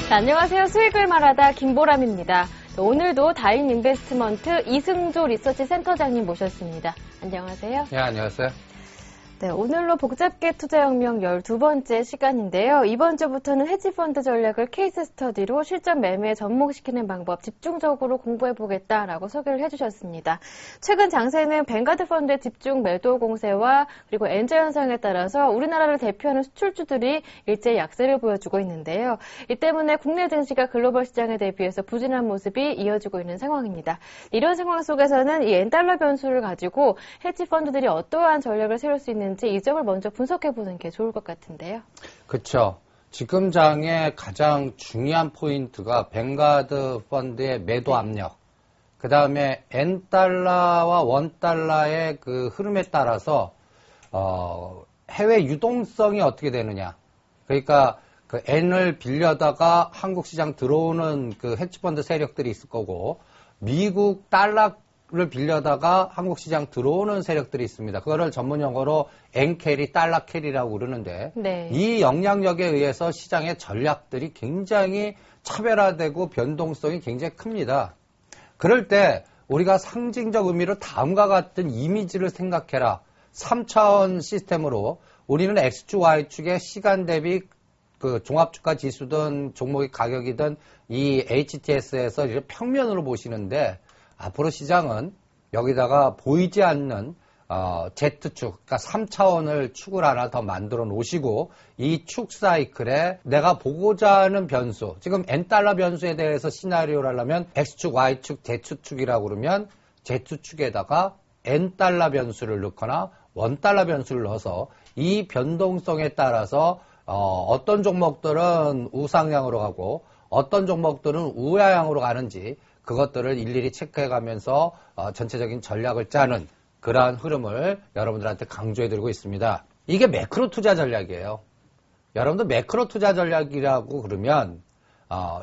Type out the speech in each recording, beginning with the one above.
네, 안녕하세요. 수익을 말하다 김보람입니다. 오늘도 다인 인베스트먼트 이승조 리서치 센터장님 모셨습니다. 안녕하세요. 네, 안녕하세요. 네, 오늘로 복잡계 투자혁명 12번째 시간인데요. 이번 주부터는 헤지펀드 전략을 케이스 스터디로 실전 매매에 접목시키는 방법 집중적으로 공부해보겠다라고 소개를 해주셨습니다. 최근 장세는 뱅가드 펀드의 집중 매도 공세와 그리고 엔저 현상에 따라서 우리나라를 대표하는 수출주들이 일제히 약세를 보여주고 있는데요. 이 때문에 국내 증시가 글로벌 시장에 대비해서 부진한 모습이 이어지고 있는 상황입니다. 이런 상황 속에서는 이 엔달러 변수를 가지고 헤지펀드들이 어떠한 전략을 세울 수 있는 이 점을 먼저 분석해보는 게 좋을 것 같은데요. 그렇죠. 지금 장의 가장 중요한 포인트가 뱅가드 펀드의 매도 압력, 그 다음에 N달러와 원달러의 그 흐름에 따라서 해외 유동성이 어떻게 되느냐. 그러니까 그 N을 빌려다가 한국 시장 들어오는 그 헤지펀드 세력들이 있을 거고, 미국 달러를 빌려다가 한국 시장 들어오는 세력들이 있습니다. 그거를 전문 용어로 N캐리, 달러 캐리라고 그러는데, 네. 이 영향력에 의해서 시장의 전략들이 굉장히 차별화되고 변동성이 굉장히 큽니다. 그럴 때 우리가 상징적 의미로 다음과 같은 이미지를 생각해라. 3차원 시스템으로 우리는 X축, Y축의 시간 대비 그 종합주가 지수든 종목의 가격이든 이 HTS에서 이제 평면으로 보시는데, 앞으로 시장은 여기다가 보이지 않는 Z축, 그러니까 3차원을 축을 하나 더 만들어 놓으시고, 이 축 사이클에 내가 보고자 하는 변수, 지금 N달러 변수에 대해서 시나리오를 하려면 X축, Y축, Z축이라고 그러면 Z축에다가 N달러 변수를 넣거나 원달러 변수를 넣어서 이 변동성에 따라서 어떤 종목들은 우상향으로 가고 어떤 종목들은 우하향으로 가는지 그것들을 일일이 체크해가면서 전체적인 전략을 짜는 그러한 흐름을 여러분들한테 강조해드리고 있습니다. 이게 매크로 투자 전략이에요. 여러분들 매크로 투자 전략이라고 그러면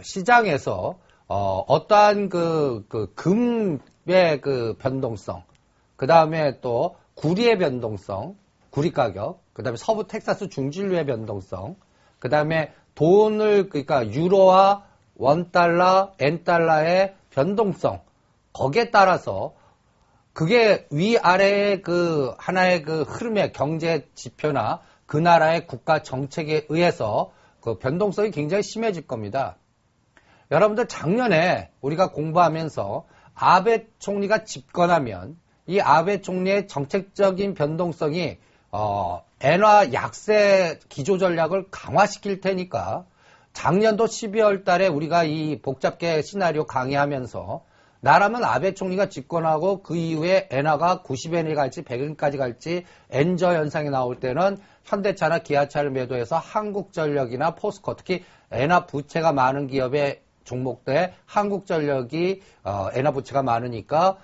시장에서 어떠한 그 금의 그 변동성, 그 다음에 또 구리의 변동성, 구리 가격, 그 다음에 서부 텍사스 중진류의 변동성, 그 다음에 돈을, 그러니까 유로와 원달러, N달러의 변동성, 거기에 따라서 그게 위아래의 그 하나의 그 흐름의 경제 지표나 그 나라의 국가 정책에 의해서 그 변동성이 굉장히 심해질 겁니다. 여러분들 작년에 우리가 공부하면서 아베 총리가 집권하면 이 아베 총리의 정책적인 변동성이 엔화 약세 기조 전략을 강화시킬 테니까 작년도 12월 달에 우리가 이 복잡계 시나리오 강의하면서 나라면 아베 총리가 집권하고 그 이후에 엔화가 90엔이 갈지 100엔까지 갈지 엔저 현상이 나올 때는 현대차나 기아차를 매도해서 한국전력이나 포스코, 특히 엔화 부채가 많은 기업의 종목들에 한국전력이 엔화 부채가 많으니까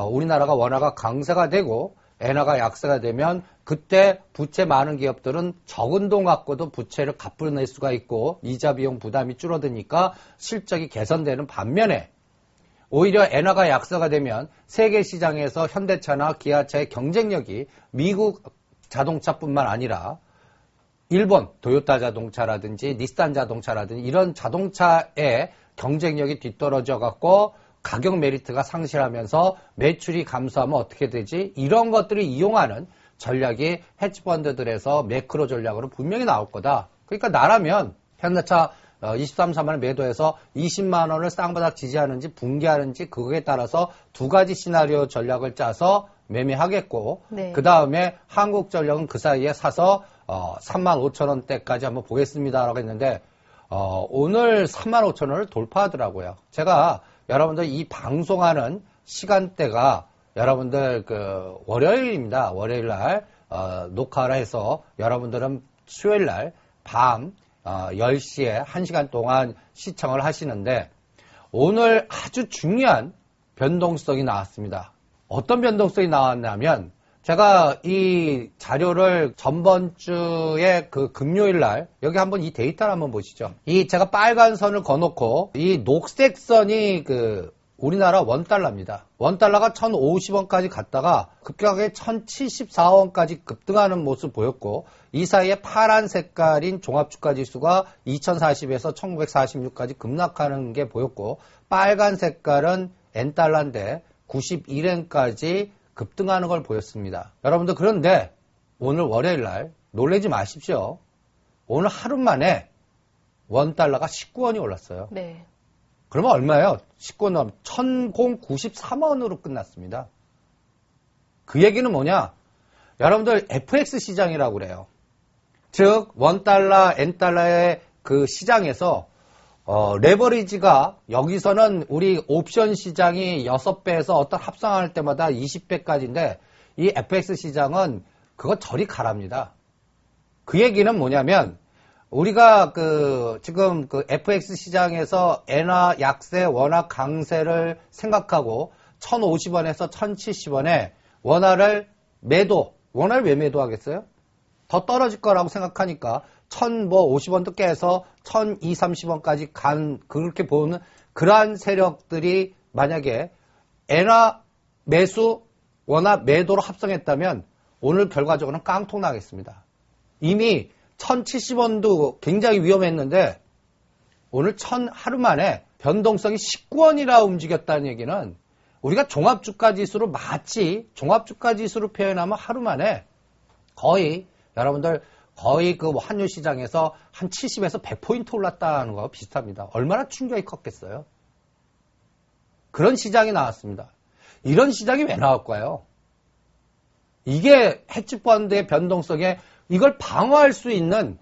우리나라가 원화가 강세가 되고 엔화가 약세가 되면 그때 부채 많은 기업들은 적은 돈 갖고도 부채를 갚아낼 수가 있고 이자 비용 부담이 줄어드니까 실적이 개선되는 반면에, 오히려 엔화가 약세가 되면 세계 시장에서 현대차나 기아차의 경쟁력이 미국 자동차뿐만 아니라 일본 도요타 자동차라든지 닛산 자동차라든지 이런 자동차의 경쟁력이 뒤떨어져 갖고 가격 메리트가 상실하면서 매출이 감소하면 어떻게 되지? 이런 것들을 이용하는 전략이 헤지펀드들에서 매크로 전략으로 분명히 나올 거다. 그러니까 나라면 현대차 23, 3만원 매도해서 20만 원을 쌍바닥 지지하는지 붕괴하는지 그거에 따라서 두 가지 시나리오 전략을 짜서 매매하겠고, 네. 그 다음에 한국전력은 그 사이에 사서 3만 5천 원대까지 한번 보겠습니다라고 했는데 오늘 3만 5천 원을 돌파하더라고요. 제가 여러분들 이 방송하는 시간대가 여러분들 그 월요일입니다. 월요일 날 녹화를 해서 여러분들은 수요일 날 밤 10시에 1시간 동안 시청을 하시는데, 오늘 아주 중요한 변동성이 나왔습니다. 어떤 변동성이 나왔냐면, 제가 이 자료를 전번 주에 그 금요일 날, 여기 한번 이 데이터를 한번 보시죠. 이 제가 빨간 선을 거놓고 이 녹색 선이 그 우리나라 원달러입니다. 원달러가 1,050원까지 갔다가 급격하게 1,074원까지 급등하는 모습 보였고 이 사이에 파란 색깔인 종합주가지수가 2,040에서 1,946까지 급락하는 게 보였고 빨간 색깔은 N달러인데 91엔까지 급등하는 걸 보였습니다. 여러분들 그런데 오늘 월요일 날 놀라지 마십시오. 오늘 하루 만에 원달러가 19원이 올랐어요. 네. 그러면 얼마예요? 19원 1,093원으로 끝났습니다. 그 얘기는 뭐냐? 여러분들 FX 시장이라고 그래요. 즉 원달러, N달러의 그 시장에서 레버리지가 여기서는 우리 옵션 시장이 6배에서 어떤 합성할 때마다 20배까지인데 이 FX 시장은 그거 저리 가랍니다. 그 얘기는 뭐냐면 우리가 지금 FX 시장에서 엔화 약세, 원화 강세를 생각하고 1,050원에서 1,070원에 원화를 원화를 왜 매도하겠어요? 더 떨어질 거라고 생각하니까 1,050원도 깨서 1,230원까지 그렇게 보는 그러한 세력들이 만약에 엔화 매수, 원화 매도로 합성했다면 오늘 결과적으로는 깡통 나겠습니다. 이미 1,070원도 굉장히 위험했는데 오늘 하루 만에 변동성이 19원이라 움직였다는 얘기는 우리가 종합주가지수로 마치 종합주가지수로 표현하면 하루 만에 여러분들 거의 그 환율 시장에서 한 70에서 100포인트 올랐다는 거 비슷합니다. 얼마나 충격이 컸겠어요? 그런 시장이 나왔습니다. 이런 시장이 왜 나올까요? 이게 헤지펀드의 변동성에 이걸 방어할 수 있는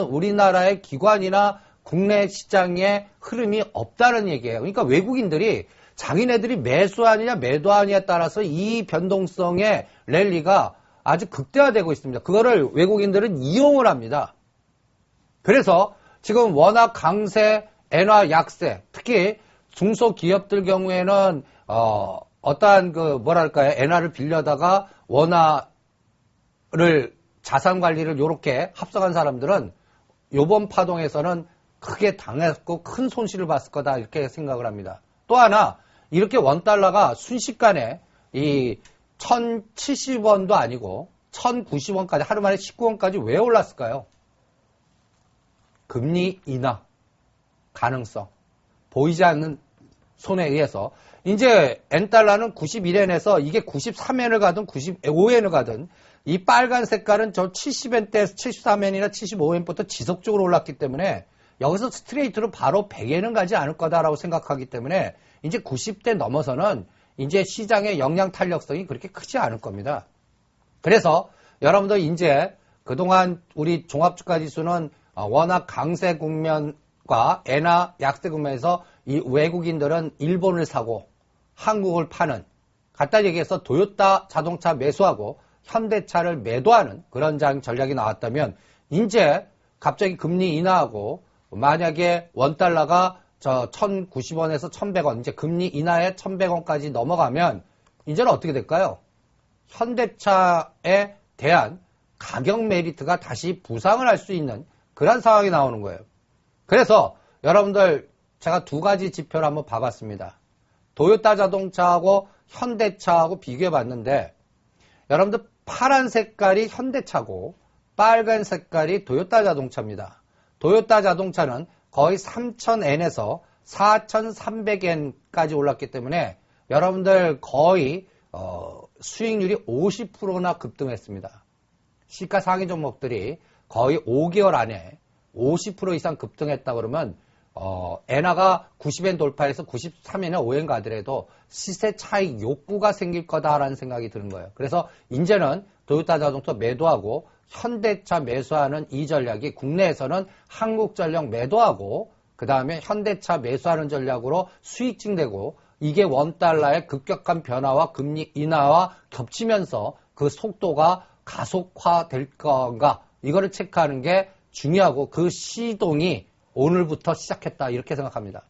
우리나라의 기관이나 국내 시장의 흐름이 없다는 얘기예요. 그러니까 외국인들이 자기네들이 매수하느냐 매도하느냐에 따라서 이 변동성의 랠리가 아주 극대화되고 있습니다. 그거를 외국인들은 이용을 합니다. 그래서 지금 원화 강세, 엔화 약세, 특히 중소기업들 경우에는 어떠한 엔화를 빌려다가 원화를 자산 관리를 이렇게 합성한 사람들은 이번 파동에서는 크게 당했고 큰 손실을 봤을 거다 이렇게 생각을 합니다. 또 하나 이렇게 원달러가 순식간에 이 1,070원도 아니고 1,090원까지 하루 만에 19원까지 왜 올랐을까요? 금리 인하 가능성 보이지 않는 손에 의해서 이제 N달러는 91엔에서 이게 93엔을 가든 95엔을 가든 이 빨간 색깔은 저 70엔대에서 73엔이나 75엔부터 지속적으로 올랐기 때문에 여기서 스트레이트로 바로 100엔은 가지 않을 거다라고 생각하기 때문에 이제 90대 넘어서는 이제 시장의 영향 탄력성이 그렇게 크지 않을 겁니다. 그래서 여러분들 이제 그동안 우리 종합주가지수는 워낙 강세 국면과 엔화 약세 국면에서 이 외국인들은 일본을 사고 한국을 파는 간단히 얘기해서 토요타 자동차 매수하고 현대차를 매도하는 그런 전략이 나왔다면 이제 갑자기 금리 인하하고 만약에 원달러가 1,090원에서 1,100원 이제 금리 인하에 1,100원까지 넘어가면 이제는 어떻게 될까요? 현대차에 대한 가격 메리트가 다시 부상을 할 수 있는 그런 상황이 나오는 거예요. 그래서 여러분들 제가 두 가지 지표를 한번 봐봤습니다. 토요타 자동차하고 현대차하고 비교해 봤는데 여러분들 파란 색깔이 현대차고 빨간 색깔이 토요타 자동차입니다. 토요타 자동차는 거의 3,000엔에서 4,300엔까지 올랐기 때문에 여러분들 거의 수익률이 50%나 급등했습니다. 시가 상위 종목들이 거의 5개월 안에 50% 이상 급등했다 그러면 엔화가 90엔 돌파해서 93엔에 5엔 가더라도 시세 차익 욕구가 생길 거다라는 생각이 드는 거예요. 그래서 이제는 토요타 자동차 매도하고 현대차 매수하는 이 전략이 국내에서는 한국전력 매도하고 그 다음에 현대차 매수하는 전략으로 수익 증대고 이게 원달러의 급격한 변화와 금리 인하와 겹치면서 그 속도가 가속화될 건가 이거를 체크하는 게 중요하고 그 시동이 오늘부터 시작했다 이렇게 생각합니다.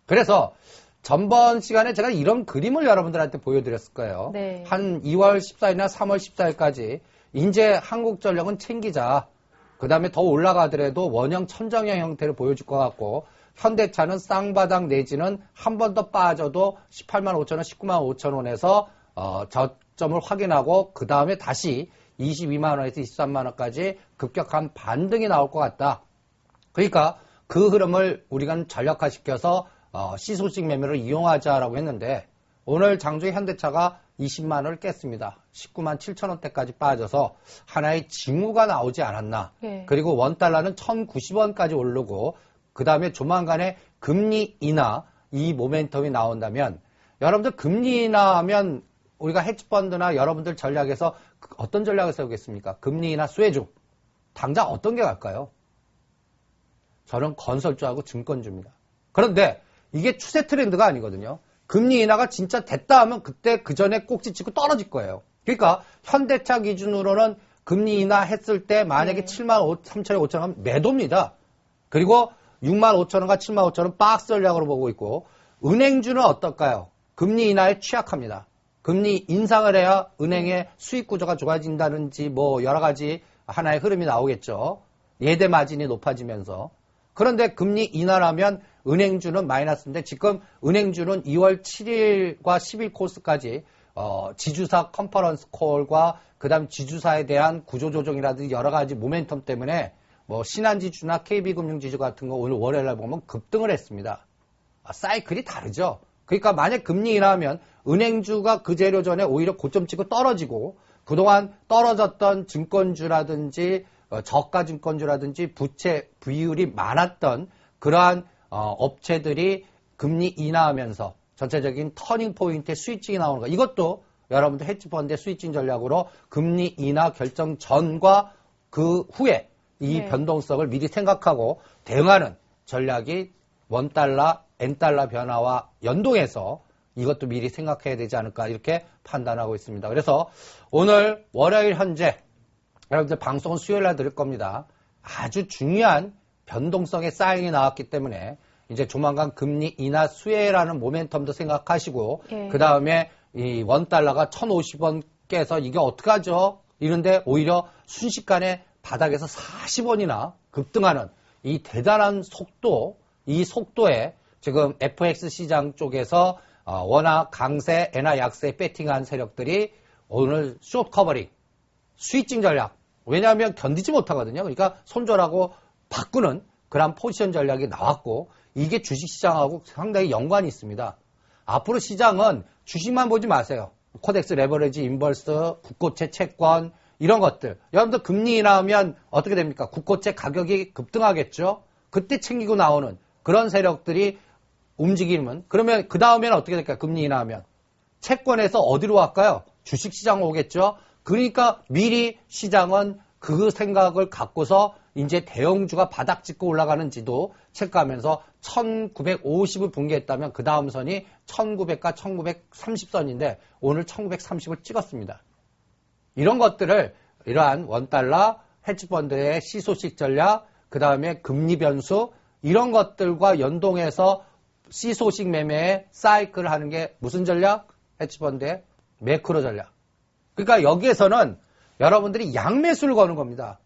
그래서 전번 시간에 제가 이런 그림을 여러분들한테 보여드렸을 거예요. 네. 한 2월 14일이나 3월 14일까지 이제 한국전력은 챙기자. 그 다음에 더 올라가더라도 원형 천정형 형태를 보여줄 것 같고 현대차는 쌍바닥 내지는 한 번 더 빠져도 18만 5천 원, 19만 5천 원에서 저점을 확인하고 그 다음에 다시 22만 원에서 23만 원까지 급격한 반등이 나올 것 같다. 그러니까 그 흐름을 우리가 전략화시켜서 시소식 매매를 이용하자라고 했는데 오늘 장중에 현대차가 20만 원을 깼습니다. 19만 7천 원대까지 빠져서 하나의 징후가 나오지 않았나. 네. 그리고 원달러는 1,090원까지 오르고 그 다음에 조만간에 금리 인하 이 모멘텀이 나온다면 여러분들 금리 인하하면 우리가 헤지펀드나 여러분들 전략에서 어떤 전략을 세우겠습니까? 금리 인하 수혜주. 당장 어떤 게 갈까요? 저는 건설주하고 증권주입니다. 그런데 이게 추세 트렌드가 아니거든요. 금리 인하가 진짜 됐다 하면 그때 그 전에 꼭지 찍고 떨어질 거예요. 그러니까 현대차 기준으로는 금리 인하 했을 때 만약에 7만 3천에 5천 원 매도입니다. 그리고 6만 5천 원과 7만 5천 원 박스 전략으로 보고 있고 은행주는 어떨까요? 금리 인하에 취약합니다. 금리 인상을 해야 은행의 수익 구조가 좋아진다든지 뭐 여러 가지 하나의 흐름이 나오겠죠. 예대 마진이 높아지면서. 그런데 금리 인하라면 은행주는 마이너스인데 지금 은행주는 2월 7일과 10일 코스까지 지주사 컨퍼런스 콜과 그다음 지주사에 대한 구조조정이라든지 여러 가지 모멘텀 때문에 뭐 신한지주나 KB금융지주 같은 거 오늘 월요일 날 보면 급등을 했습니다. 사이클이 다르죠. 그러니까 만약 금리 인하하면 은행주가 그 재료 전에 오히려 고점 찍고 떨어지고 그동안 떨어졌던 증권주라든지 저가 증권주라든지 부채 비율이 많았던 그러한 업체들이 금리 인하하면서 전체적인 터닝 포인트의 스위칭이 나오는 거. 이것도 여러분들 헤지펀드의 스위칭 전략으로 금리 인하 결정 전과 그 후에 이 변동성을 미리 생각하고 대응하는 전략이 원달러, N달러 변화와 연동해서 이것도 미리 생각해야 되지 않을까 이렇게 판단하고 있습니다. 그래서 오늘 월요일 현재 여러분들 방송은 수요일 날 들을 겁니다. 아주 중요한 변동성의 사인이 나왔기 때문에 이제 조만간 금리 인하 수혜라는 모멘텀도 생각하시고 그 다음에 이 원달러가 1,050원 깨서 이게 어떡하죠? 이런데 오히려 순식간에 바닥에서 40원이나 급등하는 이 대단한 속도, 이 속도에 지금 FX 시장 쪽에서 워낙 강세, 엔화 약세 배팅한 세력들이 오늘 숏 커버링, 스위칭 전략. 왜냐하면 견디지 못하거든요. 그러니까 손절하고 바꾸는 그런 포지션 전략이 나왔고 이게 주식시장하고 상당히 연관이 있습니다. 앞으로 시장은 주식만 보지 마세요. 코덱스, 레버리지, 인버스, 국고채, 채권 이런 것들. 여러분들 금리 인하하면 어떻게 됩니까? 국고채 가격이 급등하겠죠. 그때 챙기고 나오는 그런 세력들이 움직이면 그러면 그 다음에는 어떻게 될까요? 금리 인하하면 채권에서 어디로 갈까요? 주식시장 오겠죠. 그러니까 미리 시장은 그 생각을 갖고서 이제 대형주가 바닥 찍고 올라가는지도 체크하면서 1950을 붕괴했다면 그 다음 선이 1900과 1930선인데 오늘 1930을 찍었습니다. 이런 것들을 이러한 원달러, 헤지펀드의 시소식 전략, 그 다음에 금리 변수 이런 것들과 연동해서 시소식 매매에 사이클을 하는 게 무슨 전략? 헤지펀드의 매크로 전략. 그러니까 여기에서는 여러분들이 양매수를 거는 겁니다.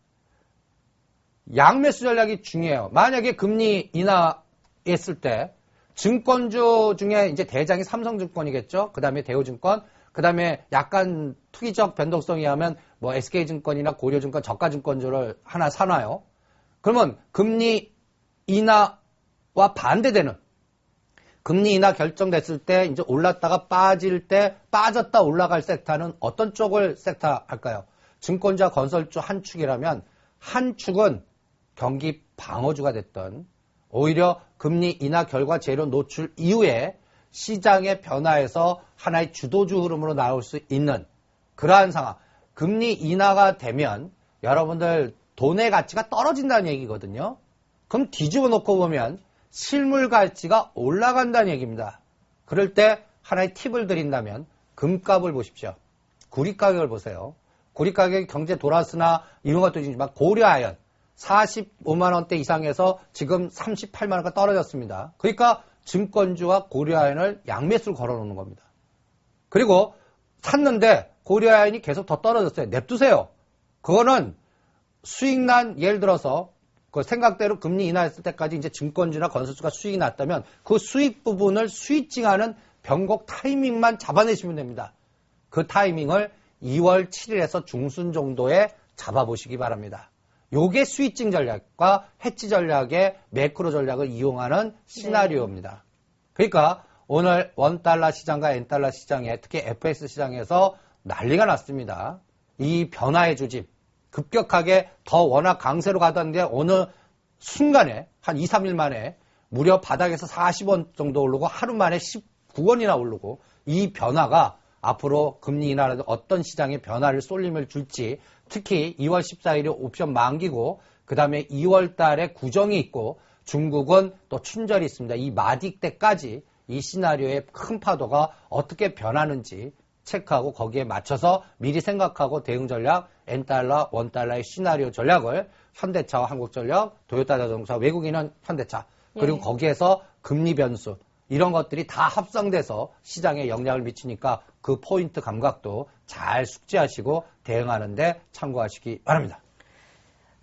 양매수 전략이 중요해요. 만약에 금리 인하했을 때 증권주 중에 이제 대장이 삼성증권이겠죠. 그 다음에 대우증권, 그 다음에 약간 투기적 변동성이 하면 뭐 SK증권이나 고려증권, 저가증권주를 하나 사놔요. 그러면 금리 인하와 반대되는 금리 인하 결정됐을 때 이제 올랐다가 빠질 때 빠졌다 올라갈 섹터는 어떤 쪽을 섹터 할까요? 증권주와 건설주 한 축이라면 한 축은 경기 방어주가 됐던 오히려 금리 인하 결과 재료 노출 이후에 시장의 변화에서 하나의 주도주 흐름으로 나올 수 있는 그러한 상황. 금리 인하가 되면 여러분들 돈의 가치가 떨어진다는 얘기거든요. 그럼 뒤집어 놓고 보면 실물 가치가 올라간다는 얘기입니다. 그럴 때 하나의 팁을 드린다면 금값을 보십시오. 구리 가격을 보세요. 구리 가격이 경제 돌았으나 이런 것도 있지만 고려아연 45만 원대 이상에서 지금 38만 원가 떨어졌습니다. 그러니까 증권주와 고려아연을 양매수를 걸어놓는 겁니다. 그리고 샀는데 고려아연이 계속 더 떨어졌어요. 냅두세요. 그거는 수익난 예를 들어서 그 생각대로 금리 인하했을 때까지 이제 증권주나 건설주가 수익이 났다면 그 수익 부분을 스위칭하는 변곡 타이밍만 잡아내시면 됩니다. 그 타이밍을 2월 7일에서 중순 정도에 잡아보시기 바랍니다. 요게 스위칭 전략과 해치 전략의 매크로 전략을 이용하는 시나리오입니다. 그러니까 오늘 원달러 시장과 엔달러 시장에 특히 FX 시장에서 난리가 났습니다. 이 변화의 조짐 급격하게 더 워낙 강세로 가던데 어느 순간에 한 2, 3일 만에 무려 바닥에서 40원 정도 오르고 하루 만에 19원이나 오르고 이 변화가 앞으로 금리 인하라도 어떤 시장에 변화를 쏠림을 줄지 특히 2월 14일에 옵션 만기고 그 다음에 2월 달에 구정이 있고 중국은 또 춘절이 있습니다. 이 마디 때까지 이 시나리오의 큰 파도가 어떻게 변하는지 체크하고 거기에 맞춰서 미리 생각하고 대응 전략, N달러, 원달러의 시나리오 전략을 현대차와 한국전력, 도요타자동차, 외국인은 현대차 그리고 거기에서 금리 변수 이런 것들이 다 합성돼서 시장에 영향을 미치니까 그 포인트 감각도 잘 숙지하시고 대응하는데 참고하시기 바랍니다.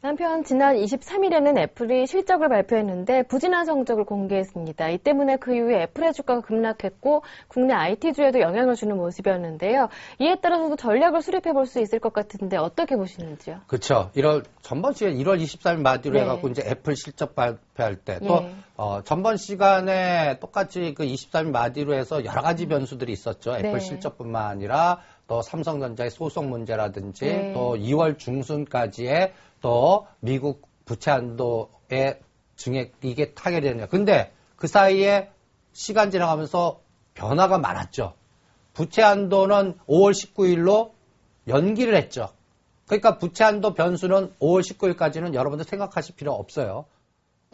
한편 지난 23일에는 애플이 실적을 발표했는데 부진한 성적을 공개했습니다. 이 때문에 그 이후에 애플의 주가가 급락했고 국내 IT주에도 영향을 주는 모습이었는데요. 이에 따라서도 전략을 수립해 볼 수 있을 것 같은데 어떻게 보시는지요? 그렇죠. 전번 시간에 1월 24일 마디로 해갖고 이제 애플 실적 발표할 때 또 전번 시간에 똑같이 그 24일 마디로 해서 여러 가지 변수들이 있었죠. 애플 실적뿐만 아니라 또 삼성전자의 소송 문제라든지 또 2월 중순까지의 또 미국 부채 한도의 증액 이게 타결이 되냐. 근데 그 사이에 시간 지나가면서 변화가 많았죠. 부채 한도는 5월 19일로 연기를 했죠. 그러니까 부채 한도 변수는 5월 19일까지는 여러분들 생각하실 필요 없어요.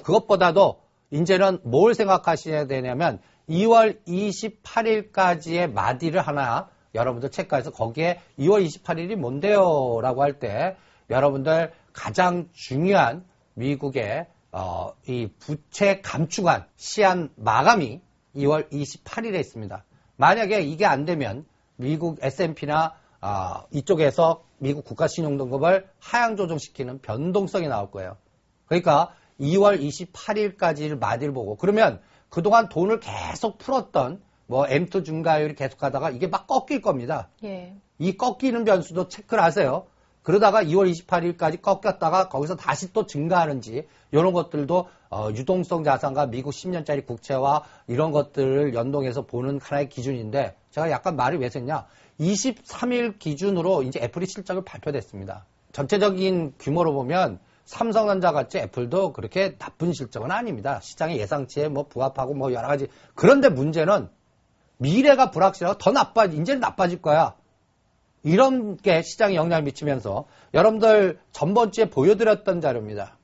그것보다도 이제는 뭘 생각하셔야 되냐면 2월 28일까지의 마디를 하나 여러분들 체크해서 거기에 2월 28일이 뭔데요? 라고 할 때 여러분들 가장 중요한 미국의 이 부채 감축안 시한 마감이 2월 28일에 있습니다. 만약에 이게 안 되면 미국 S&P나 이쪽에서 미국 국가신용등급을 하향 조정시키는 변동성이 나올 거예요. 그러니까 2월 28일까지를 마디를 보고 그러면 그동안 돈을 계속 풀었던 뭐 M2 증가율이 계속 하다가 이게 막 꺾일 겁니다. 이 꺾이는 변수도 체크를 하세요. 그러다가 2월 28일까지 꺾였다가 거기서 다시 또 증가하는지 이런 것들도 유동성 자산과 미국 10년짜리 국채와 이런 것들을 연동해서 보는 하나의 기준인데 제가 약간 말을 왜 했냐 23일 기준으로 이제 애플이 실적을 발표됐습니다. 전체적인 규모로 보면 삼성전자 같이 애플도 그렇게 나쁜 실적은 아닙니다. 시장의 예상치에 뭐 부합하고 뭐 여러 가지. 그런데 문제는 미래가 불확실하고 이제는 나빠질 거야. 이런 게 시장에 영향을 미치면서 여러분들 전번주에 보여드렸던 자료입니다.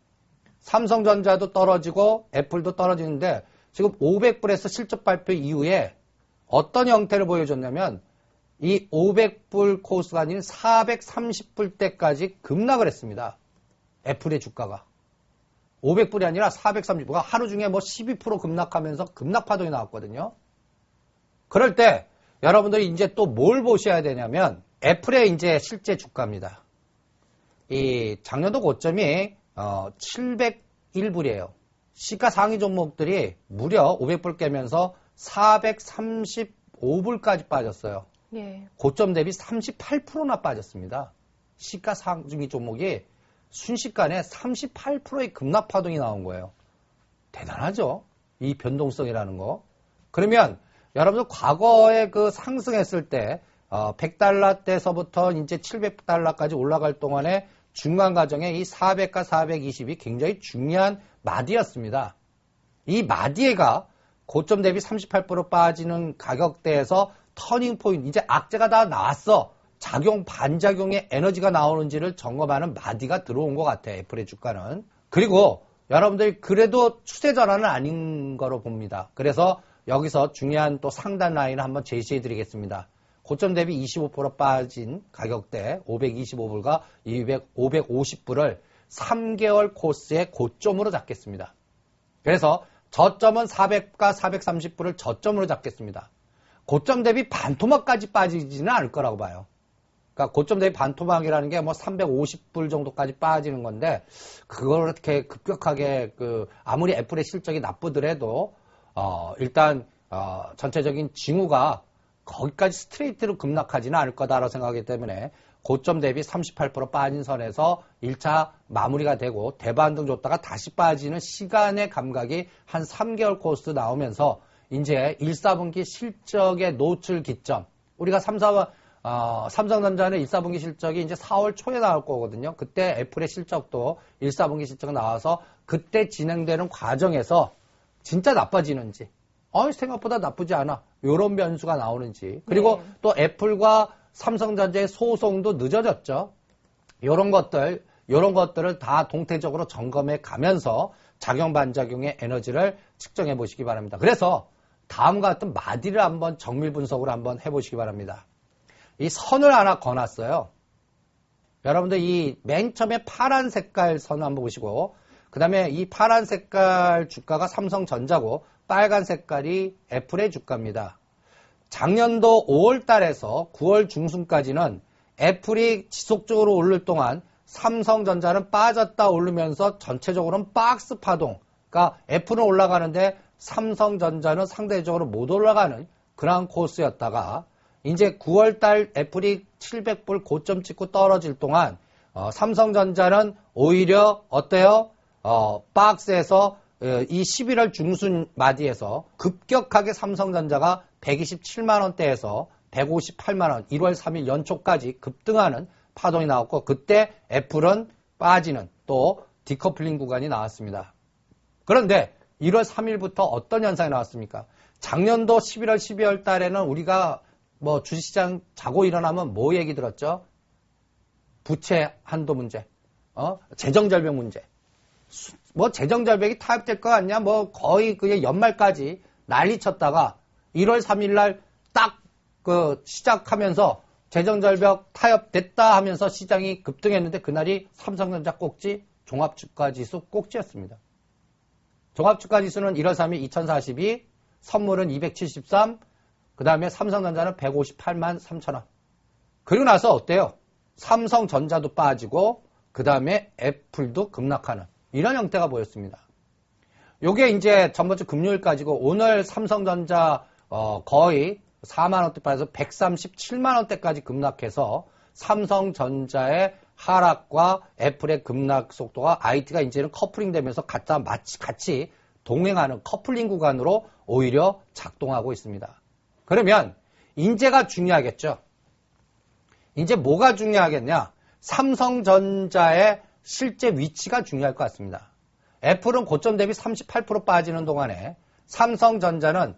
삼성전자도 떨어지고 애플도 떨어지는데 지금 500불에서 실적 발표 이후에 어떤 형태를 보여줬냐면 이 500불 코스가 아닌 430불대까지 급락을 했습니다. 애플의 주가가. 500불이 아니라 430불. 하루 중에 뭐 12% 급락하면서 급락파동이 나왔거든요. 그럴 때 여러분들이 이제 또 뭘 보셔야 되냐면 애플의 이제 실제 주가입니다. 이 작년도 고점이 701불이에요. 시가 상위 종목들이 무려 500불 깨면서 435불까지 빠졌어요. 고점 대비 38%나 빠졌습니다. 시가 상위 종목이 순식간에 38%의 급락파동이 나온 거예요. 대단하죠? 이 변동성이라는 거. 그러면 여러분들 과거에 그 상승했을 때 100달러 때서부터 이제 700달러까지 올라갈 동안에 중간 과정에 이 400과 420이 굉장히 중요한 마디였습니다. 이 마디가 고점 대비 38% 빠지는 가격대에서 터닝 포인트, 이제 악재가 다 나왔어. 작용, 반작용의 에너지가 나오는지를 점검하는 마디가 들어온 것 같아요. 애플의 주가는. 그리고 여러분들이 그래도 추세 전환은 아닌 거로 봅니다. 그래서 여기서 중요한 또 상단 라인을 한번 제시해 드리겠습니다. 고점 대비 25% 빠진 가격대 525불과 550불을 3개월 코스의 고점으로 잡겠습니다. 그래서 저점은 400과 430불을 저점으로 잡겠습니다. 고점 대비 반토막까지 빠지지는 않을 거라고 봐요. 그러니까 고점 대비 반토막이라는 게 뭐 350불 정도까지 빠지는 건데 그걸 그렇게 급격하게 아무리 애플의 실적이 나쁘더라도 일단 전체적인 징후가 거기까지 스트레이트로 급락하지는 않을 거다라고 생각하기 때문에 고점 대비 38% 빠진 선에서 1차 마무리가 되고 대반등 줬다가 다시 빠지는 시간의 감각이 한 3개월 코스 나오면서 이제 1, 4분기 실적의 노출 기점. 우리가 삼성전자는 1, 4분기 실적이 이제 4월 초에 나올 거거든요. 그때 애플의 실적도 1, 4분기 실적 나와서 그때 진행되는 과정에서 진짜 나빠지는지, 생각보다 나쁘지 않아. 요런 변수가 나오는지. 그리고 또 애플과 삼성전자의 소송도 늦어졌죠. 요런 것들을 다 동태적으로 점검해 가면서 작용 반작용의 에너지를 측정해 보시기 바랍니다. 그래서 다음과 같은 마디를 한번 정밀 분석으로 한번 해보시기 바랍니다. 이 선을 하나 그어놨어요. 여러분들 이 맨 처음에 파란 색깔 선을 한번 보시고 그 다음에 이 파란 색깔 주가가 삼성전자고 빨간 색깔이 애플의 주가입니다. 작년도 5월 달에서 9월 중순까지는 애플이 지속적으로 오를 동안 삼성전자는 빠졌다 오르면서 전체적으로는 박스 파동. 그러니까 애플은 올라가는데 삼성전자는 상대적으로 못 올라가는 그런 코스였다가 이제 9월 달 애플이 700불 고점 찍고 떨어질 동안 삼성전자는 오히려 어때요? 박스에서 이 11월 중순 마디에서 급격하게 삼성전자가 127만원대에서 158만원 1월 3일 연초까지 급등하는 파동이 나왔고 그때 애플은 빠지는 또 디커플링 구간이 나왔습니다. 그런데 1월 3일부터 어떤 현상이 나왔습니까? 작년도 11월 12월 달에는 우리가 뭐 주식시장 자고 일어나면 뭐 얘기 들었죠? 부채 한도 문제, 재정절벽 문제. 뭐 재정절벽이 타협될 것 같냐? 뭐 거의 그냥 연말까지 난리 쳤다가 1월 3일 날 딱 시작하면서 재정절벽 타협됐다 하면서 시장이 급등했는데 그날이 삼성전자 꼭지, 종합주가지수 꼭지였습니다. 종합주가지수는 1월 3일 2042, 선물은 273, 그 다음에 삼성전자는 158만 3천원. 그리고 나서 어때요? 삼성전자도 빠지고 그 다음에 애플도 급락하는 이런 형태가 보였습니다. 요게 이제 전번주 금요일까지고 오늘 삼성전자 거의 4만원대 빠져서 137만원대까지 급락해서 삼성전자의 하락과 애플의 급락 속도가 IT가 이제는 커플링 되면서 같이 동행하는 커플링 구간으로 오히려 작동하고 있습니다. 그러면 인재가 중요하겠죠. 이제 뭐가 중요하겠냐? 삼성전자의 실제 위치가 중요할 것 같습니다. 애플은 고점 대비 38% 빠지는 동안에 삼성전자는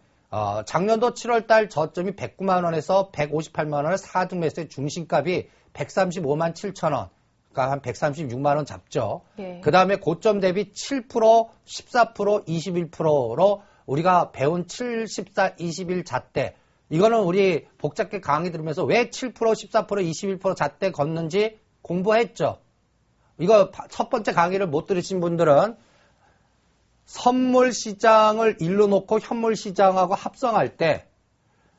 작년도 7월달 저점이 109만원에서 158만원을 4등 매수의 중심값이 135만 7천원, 그러니까 한 136만원 잡죠. 예. 그 다음에 고점 대비 7%, 14%, 21%로 우리가 배운 7, 14, 21 잣대. 이거는 우리 복잡하게 강의 들으면서 왜 7%, 14%, 21% 잣대 걷는지 공부했죠. 이거 첫 번째 강의를 못 들으신 분들은 선물 시장을 일로 놓고 현물 시장하고 합성할 때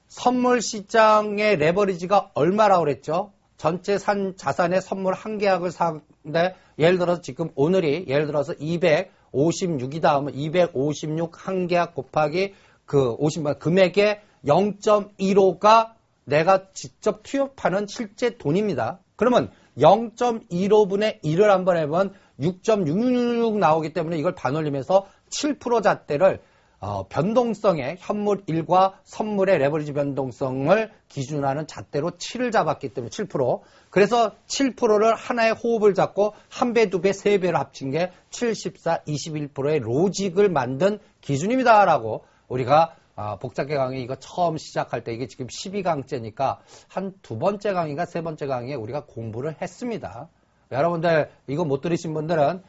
선물 시장의 레버리지가 얼마라고 그랬죠? 전체 자산의 선물 한 계약을 사는데 예를 들어서 지금 오늘이 예를 들어서 256이다 하면 256 한 계약 곱하기 그 50만 금액의 0.15가 내가 직접 투입하는 실제 돈입니다. 그러면 0.15분의 1을 한번 해보면 6.666 나오기 때문에 이걸 반올림해서 7% 잣대를 변동성의 현물 1과 선물의 레버리지 변동성을 기준하는 잣대로 7을 잡았기 때문에 7%. 그래서 7%를 하나의 호흡을 잡고 한 배, 두 배, 세 배를 합친 게 7, 14, 21%의 로직을 만든 기준입니다라고 우리가 복잡계 강의 이거 처음 시작할 때 이게 지금 12강째니까 한 두 번째 강의가 세 번째 강의에 우리가 공부를 했습니다. 여러분들 이거 못 들으신 분들은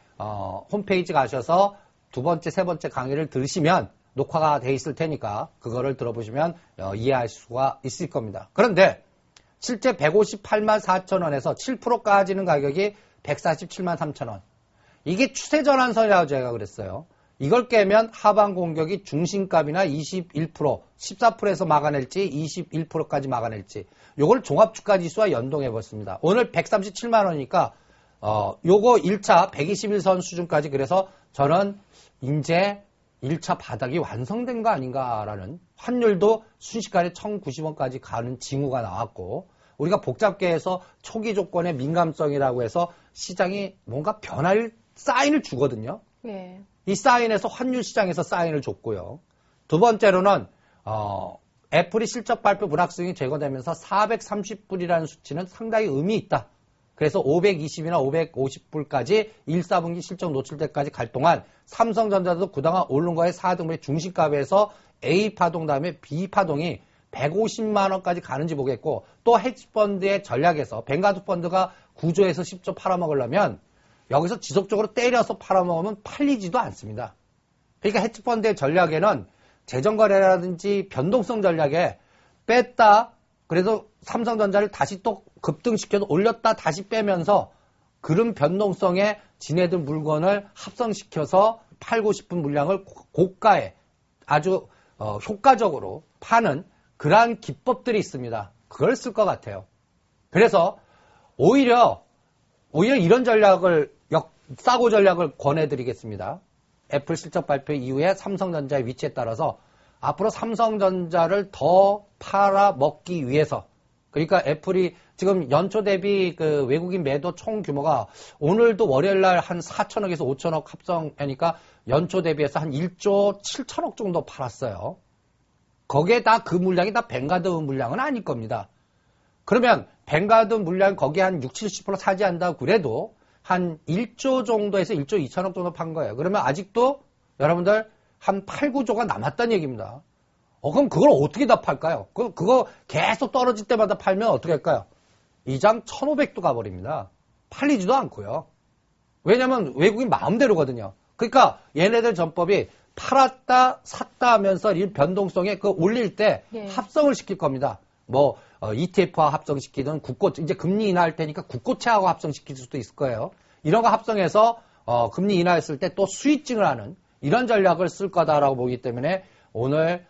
홈페이지 가셔서 두 번째, 세 번째 강의를 들으시면 녹화가 돼 있을 테니까 그거를 들어보시면 이해할 수가 있을 겁니다. 그런데 실제 158만 4천원에서 7%까지는 가격이 147만 3천원. 이게 추세 전환선이라고 제가 그랬어요. 이걸 깨면 하방 공격이 중심값이나 21%, 14%에서 막아낼지 21%까지 막아낼지 요걸 종합주가지수와 연동해 봤습니다. 오늘 137만 원이니까 요거 1차 121선 수준까지 그래서 저는 이제 1차 바닥이 완성된 거 아닌가라는 환율도 순식간에 1,090원까지 가는 징후가 나왔고 우리가 복잡계에서 초기 조건의 민감성이라고 해서 시장이 뭔가 변할 사인을 주거든요. 예. 이 사인에서 환율 시장에서 사인을 줬고요. 두 번째로는 애플이 실적 발표 불확실성이 제거되면서 430불이라는 수치는 상당히 의미 있다. 그래서 520이나 550불까지 1, 4분기 실적 노출 때까지 갈 동안 삼성전자도 그동안 오른 거에 4등분의 중심값에서 A파동 다음에 B파동이 150만 원까지 가는지 보겠고 또 헤지펀드의 전략에서 뱅가드 펀드가 9조에서 10조 팔아먹으려면 여기서 지속적으로 때려서 팔아먹으면 팔리지도 않습니다. 그러니까 헤지펀드의 전략에는 재정거래라든지 변동성 전략에 뺐다 그래도 삼성전자를 다시 또 급등시켜서 올렸다 다시 빼면서 그런 변동성에 지네들 물건을 합성시켜서 팔고 싶은 물량을 고가에 아주 효과적으로 파는 그러한 기법들이 있습니다. 그걸 쓸 것 같아요. 그래서 오히려 이런 전략을 싸고 전략을 권해드리겠습니다. 애플 실적 발표 이후에 삼성전자의 위치에 따라서 앞으로 삼성전자를 더 팔아먹기 위해서 그러니까 애플이 지금 연초 대비 그 외국인 매도 총 규모가 오늘도 월요일날 한 4천억에서 5천억 합성하니까 연초 대비해서 한 1조 7천억 정도 팔았어요. 거기에다 그 물량이 다 뱅가드 물량은 아닐 겁니다. 그러면 뱅가드 물량 거기에 한 60, 70% 차지한다고 그래도 한 1조 정도에서 1조 2천억 정도 판 거예요. 그러면 아직도 여러분들 한 8, 9조가 남았다는 얘기입니다. 그럼 그걸 어떻게 다 팔까요? 그거 계속 떨어질 때마다 팔면 어떻게 할까요? 이 장 1,500도 가버립니다. 팔리지도 않고요. 왜냐면 외국인 마음대로거든요. 그러니까 얘네들 전법이 팔았다 샀다 하면서 이 변동성에 그 올릴 때 예. 합성을 시킬 겁니다. 뭐 ETF와 합성시키든 이제 금리 인하할 테니까 국고채하고 합성시킬 수도 있을 거예요. 이런 거 합성해서 금리 인하했을 때 또 수익증을 하는 이런 전략을 쓸 거다라고 보기 때문에 오늘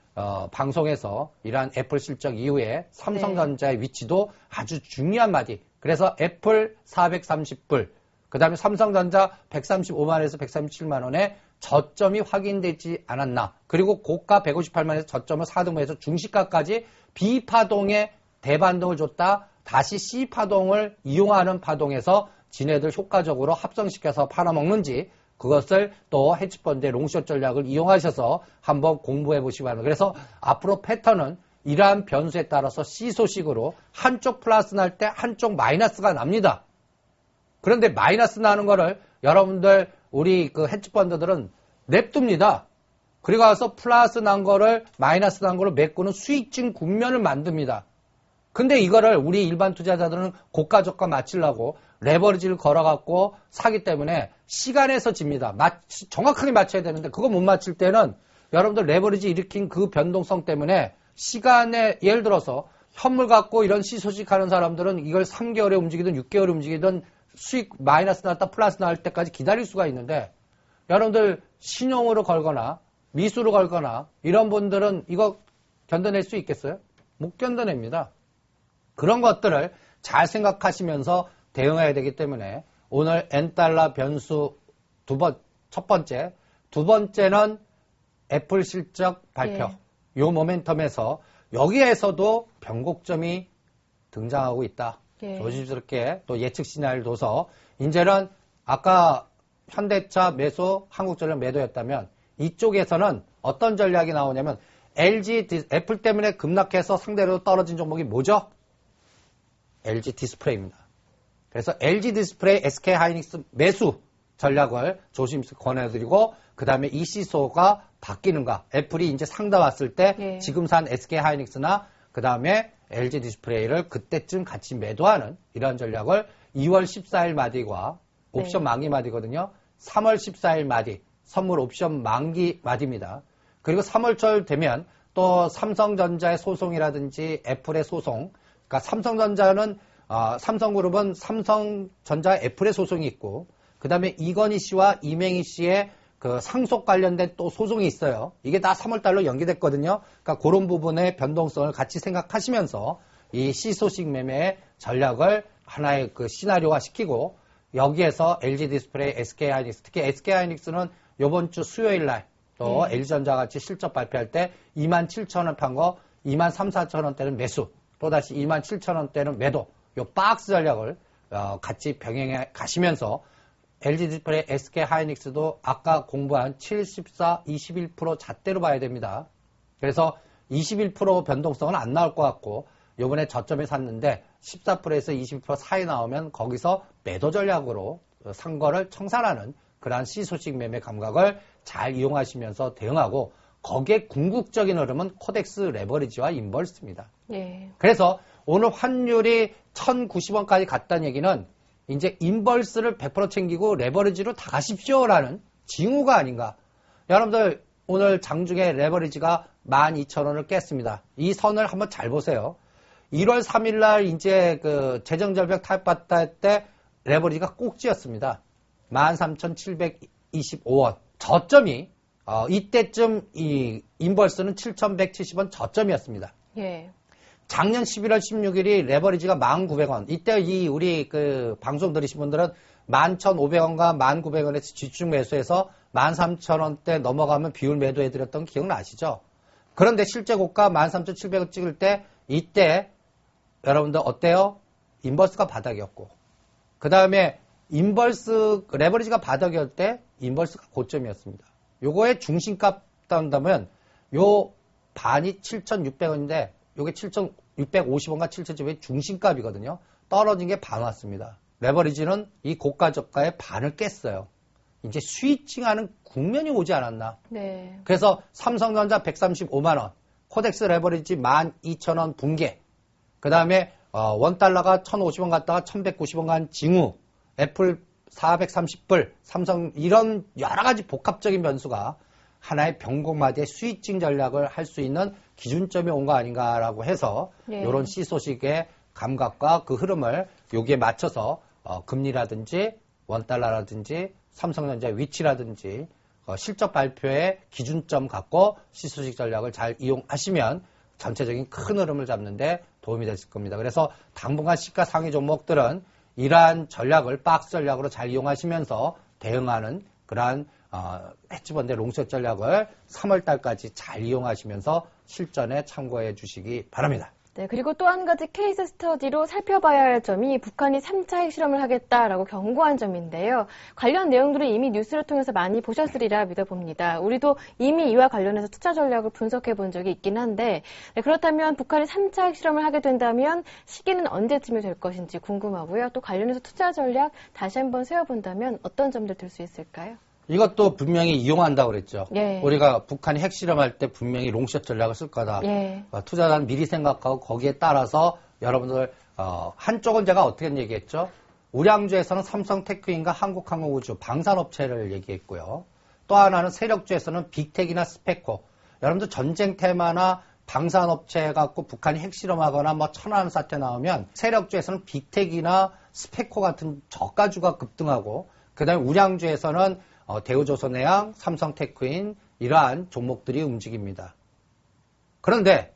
방송에서 이러한 애플 실적 이후에 삼성전자의 위치도 아주 중요한 마디. 그래서 애플 430불, 그 다음에 삼성전자 135만원에서 137만 원에 저점이 확인되지 않았나. 그리고 고가 158만원에서 저점을 4등분해서 중시가까지 B파동에 대반동을 줬다. 다시 C파동을 이용하는 파동에서 지네들 효과적으로 합성시켜서 팔아먹는지 그것을 또 헤지펀드의 롱숏 전략을 이용하셔서 한번 공부해 보시기 바랍니다. 그래서 앞으로 패턴은 이러한 변수에 따라서 시소식으로 한쪽 플러스 날 때 한쪽 마이너스가 납니다. 그런데 마이너스 나는 거를 여러분들 우리 그 헤지펀드들은 냅둡니다. 그리고 와서 플러스 난 거를 마이너스 난 거를 메꾸는 수익증 국면을 만듭니다. 근데 이거를 우리 일반 투자자들은 고가 저가 맞추려고 레버리지를 걸어갖고 사기 때문에 시간에서 집니다. 정확하게 맞춰야 되는데 그거 못 맞출 때는 여러분들 레버리지 일으킨 그 변동성 때문에 시간에 예를 들어서 현물 갖고 이런 시소식 하는 사람들은 이걸 3개월에 움직이든 6개월에 움직이든 수익 마이너스 났다 플러스 날 때까지 기다릴 수가 있는데 여러분들 신용으로 걸거나 미수로 걸거나 이런 분들은 이거 견뎌낼 수 있겠어요? 못 견뎌냅니다. 그런 것들을 잘 생각하시면서 대응해야 되기 때문에 오늘 N달러 변수 첫 번째, 두 번째는 애플 실적 발표. 이 모멘텀에서 여기에서도 변곡점이 등장하고 있다. 조심스럽게 또 예측 시나리오를 둬서 이제는 아까 현대차 매수, 한국전력 매도였다면 이쪽에서는 어떤 전략이 나오냐면 애플 때문에 급락해서 상대로 떨어진 종목이 뭐죠? LG 디스플레이입니다. 그래서 LG 디스플레이, SK 하이닉스 매수 전략을 조심스럽게 권해드리고 그 다음에 이 시소가 바뀌는가. 애플이 이제 상다 왔을 때 지금 산 SK 하이닉스나 그 다음에 LG 디스플레이를 그때쯤 같이 매도하는 이런 전략을 2월 14일 마디와 옵션 만기 마디거든요. 3월 14일 마디, 선물 옵션 만기 마디입니다. 그리고 3월절 되면 또 삼성전자의 소송이라든지 애플의 소송, 그러니까 삼성전자는 삼성그룹은 삼성전자 애플의 소송이 있고 그 다음에 이건희 씨와 이맹희 씨의 그 상속 관련된 또 소송이 있어요. 이게 다 3월달로 연기됐거든요. 그러니까 그런 부분의 변동성을 같이 생각하시면서 이 C소식 매매의 전략을 하나의 그 시나리오화 시키고 여기에서 LG 디스플레이, SK 하이닉스, 특히 SK 하이닉스는 이번 주 수요일 날 또 LG전자 같이 실적 발표할 때 27,000원 판 거 23,400원대는 매수, 또다시 27,000원대는 매도, 요 박스 전략을 같이 병행해 가시면서 LG 디스플레이, SK 하이닉스도 아까 공부한 74, 21% 잣대로 봐야 됩니다. 그래서 21% 변동성은 안 나올 것 같고 요번에 저점에 샀는데 14%에서 20% 사이 나오면 거기서 매도 전략으로 산 거를 청산하는 그러한 C소식 매매 감각을 잘 이용하시면서 대응하고 거기에 궁극적인 흐름은 코덱스 레버리지와 인버스입니다. 예. 그래서 오늘 환율이 1,090원까지 갔다는 얘기는 이제 인버스를 100% 챙기고 레버리지로 다 가십시오라는 징후가 아닌가. 여러분들 오늘 장중에 레버리지가 12,000원을 깼습니다. 이 선을 한번 잘 보세요. 1월 3일 날 이제 그 재정절벽 타협받다 할 때 레버리지가 꼭지였습니다. 13,725원. 저점이 이때쯤 이 인버스는 7,170원 저점이었습니다. 예. 작년 11월 16일이 레버리지가 1,900원. 이때 우리 그 방송 들으신 분들은 11,500원과 1,900원에서 집중 매수해서 13,000원대 넘어가면 비율 매도해드렸던 기억나시죠? 그런데 실제 고가 13,700원 찍을 때 이때 여러분들 어때요? 인버스가 바닥이었고 그 다음에 인버스 레버리지가 바닥이었을 때 인버스가 고점이었습니다. 요거의 중심값 따온다면 요 반이 7,600원인데 요게 7,650원과 7,700원이 중심값이거든요. 떨어진 게 반 왔습니다. 레버리지는 이 고가 저가의 반을 깼어요. 이제 스위칭하는 국면이 오지 않았나. 네. 그래서 삼성전자 135만원, 코덱스 레버리지 12,000원 붕괴, 그 다음에 원달러가 1,050원 갔다가 1,190원 간 징후, 애플 430불, 삼성 이런 여러 가지 복합적인 변수가 하나의 병곡마디의 스위칭 전략을 할 수 있는 기준점이 온 거 아닌가라고 해서 이런 C소식의 감각과 그 흐름을 여기에 맞춰서 금리라든지 원달러라든지 삼성전자의 위치라든지 실적 발표의 기준점 갖고 C소식 전략을 잘 이용하시면 전체적인 큰 흐름을 잡는데 도움이 될 겁니다. 그래서 당분간 시가 상위 종목들은 이러한 전략을 박스 전략으로 잘 이용하시면서 대응하는 그러한 헤지펀드의 롱숏 전략을 3월달까지 잘 이용하시면서 실전에 참고해 주시기 바랍니다. 네, 그리고 또 한 가지 케이스 스터디로 살펴봐야 할 점이 북한이 3차 핵실험을 하겠다라고 경고한 점인데요. 관련 내용들은 이미 뉴스를 통해서 많이 보셨으리라 믿어봅니다. 우리도 이미 이와 관련해서 투자 전략을 분석해 본 적이 있긴 한데 그렇다면 북한이 3차 핵실험을 하게 된다면 시기는 언제쯤이 될 것인지 궁금하고요. 또 관련해서 투자 전략 다시 한번 세워본다면 어떤 점들 들 수 있을까요? 이것도 분명히 이용한다고 그랬죠. 예. 우리가 북한이 핵실험할 때 분명히 롱숏 전략을 쓸 거다. 예. 투자자는 미리 생각하고 거기에 따라서 여러분들 한쪽은 제가 어떻게 얘기했죠? 우량주에서는 삼성테크인과 한국항공우주 방산업체를 얘기했고요. 또 하나는 세력주에서는 빅텍이나 스페코. 여러분들 전쟁 테마나 방산업체 갖고 북한이 핵실험하거나 뭐 천안함 사태 나오면 세력주에서는 빅텍이나 스페코 같은 저가주가 급등하고 그 다음에 우량주에서는 대우조선해양, 삼성테크인 이러한 종목들이 움직입니다. 그런데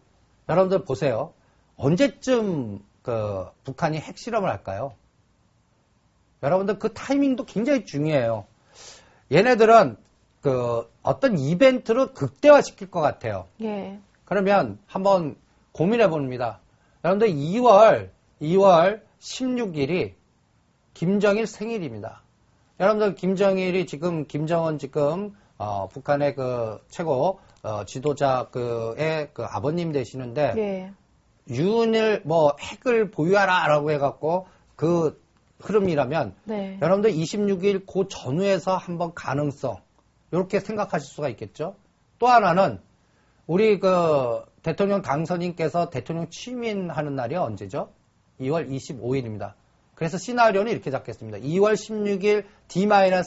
여러분들 보세요. 언제쯤 북한이 핵실험을 할까요? 여러분들 그 타이밍도 굉장히 중요해요. 얘네들은 어떤 이벤트를 극대화시킬 것 같아요. 예. 그러면 한번 고민해 봅니다. 여러분들 2월 16일이 김정일 생일입니다. 여러분들 김정은 지금 북한의 그 최고 지도자의 그 아버님 되시는데 예. 윤을 핵을 보유하라라고 해갖고 그 흐름이라면 네. 여러분들 26일 그 전후에서 한번 가능성 이렇게 생각하실 수가 있겠죠. 또 하나는 우리 그 대통령 당선인께서 대통령 취임하는 날이 언제죠? 2월 25일입니다. 그래서 시나리오는 이렇게 잡겠습니다. 2월 16일 D-